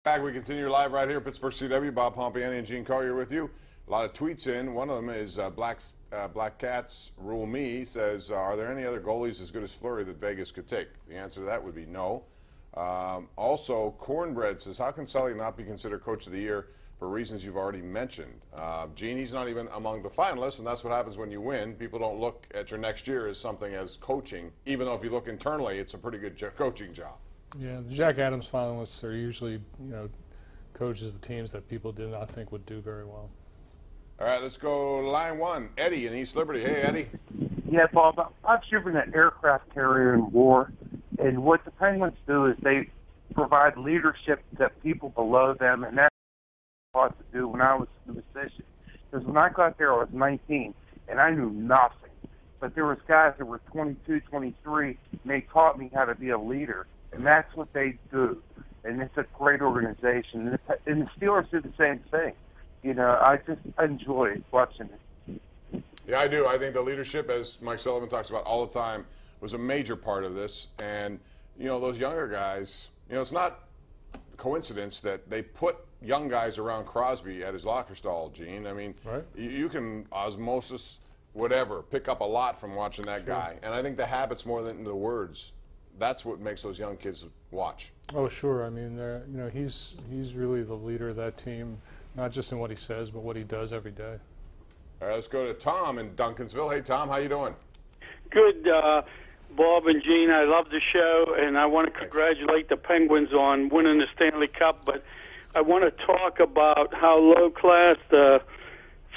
Back, we continue live right here, Pittsburgh CW. Bob Pompeani and Gene Collier with you. A lot of tweets in. One of them is Black Cats Rule Me. He says, are there any other goalies as good as Fleury that Vegas could take? The answer to that would be no. Also, Cornbread says, how can Sully not be considered Coach of the Year for reasons you've already mentioned? Gene, he's not even among the finalists, and that's what happens when you win. People don't look at your next year as something as coaching, even though if you look internally, it's a pretty good coaching job. Yeah, the Jack Adams finalists are usually, coaches of teams that people did not think would do very well. All right, let's go line one. Eddie in East Liberty. Hey, Eddie. Yeah, Bob, I've driven an aircraft carrier in war, and what the Penguins do is they provide leadership to people below them, and that's what I thought to do when I was in the position. Because when I got there, I was 19, and I knew nothing. But there was guys that were 22, 23, and they taught me how to be a leader. And that's what they do. And it's a great organization. And the Steelers do the same thing. I just enjoy watching it. Yeah, I do. I think the leadership, as Mike Sullivan talks about all the time, was a major part of this. And, those younger guys, it's not coincidence that they put young guys around Crosby at his locker stall, Gene. I mean, right. You can osmosis, whatever, pick up a lot from watching that guy. And I think the habits more than the words. That's what makes those young kids watch. Oh, sure. I mean, he's really the leader of that team, not just in what he says, but what he does every day. All right, let's go to Tom in Duncansville. Hey, Tom, how you doing? Good, Bob and Gene. I love the show, and I want to congratulate the Penguins on winning the Stanley Cup. But I want to talk about how low class the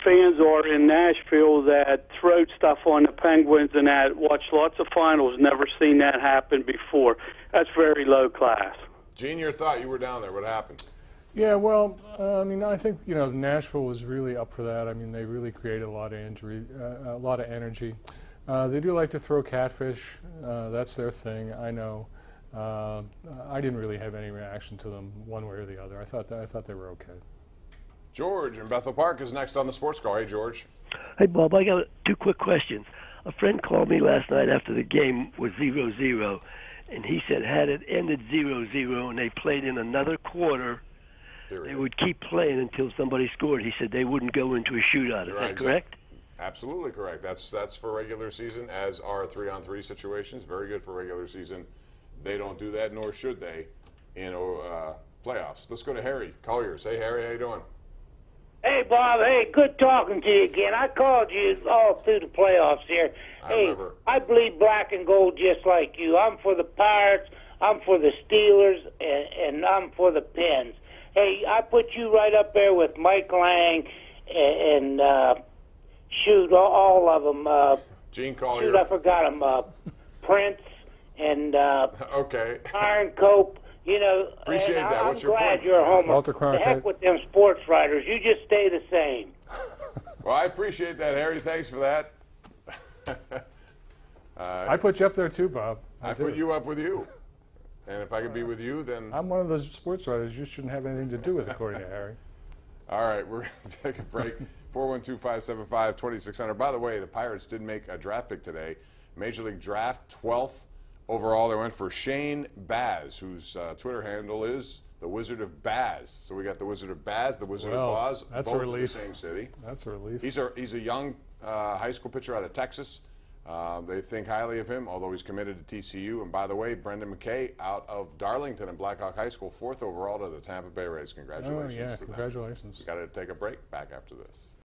fans are in Nashville that throw stuff on the Penguins and that watch lots of finals. Never seen that happen before. That's very low class. Gene, your thought? You were down there. What happened? Yeah, well, I think Nashville was really up for that. I mean, they really created a lot of energy. They do like to throw catfish. That's their thing. I know. I didn't really have any reaction to them one way or the other. I thought they were okay. George in Bethel Park is next on the Sports Call. Hey, George. Hey, Bob, I got two quick questions. A friend called me last night after the game was 0-0, and he said had it ended 0-0 and they played in another quarter, they would keep playing until somebody scored. He said they wouldn't go into a shootout. Is that correct? Absolutely correct. That's for regular season, as are 3-on-3 situations. Very good for regular season. They don't do that, nor should they, in playoffs. Let's go to Harry Colliers. Hey, Harry, how you doing? Hey, Bob. Hey, good talking to you again. I called you all through the playoffs here. I bleed black and gold just like you. I'm for the Pirates, I'm for the Steelers, and I'm for the Pens. Hey, I put you right up there with Mike Lang and shoot, all of them. Gene Collier. Shoot, I forgot him. Prince and okay. Iron Cope. Appreciate that. What's your glad point? you're a homer. Walter The heck with them sports writers. You just stay the same. Well, I appreciate that, Harry. Thanks for that. I put you up there too, Bob. I put you up with you. And if I could be with you, then... I'm one of those sports writers you shouldn't have anything to do with, according to Harry. All right, we're going to take a break. 412-575-2600. By the way, the Pirates did make a draft pick today. Major League Draft, 12th. Overall, they went for Shane Baz, whose Twitter handle is the Wizard of Baz. So we got the Wizard of Baz, the Wizard of Baz, that's both a relief. in the same city. That's a relief. He's a young high school pitcher out of Texas. They think highly of him, although he's committed to TCU. And by the way, Brendan McKay out of Darlington and Blackhawk High School, 4th overall to the Tampa Bay Rays. Congratulations. Oh, yeah, congratulations. Got to take a break. Back after this.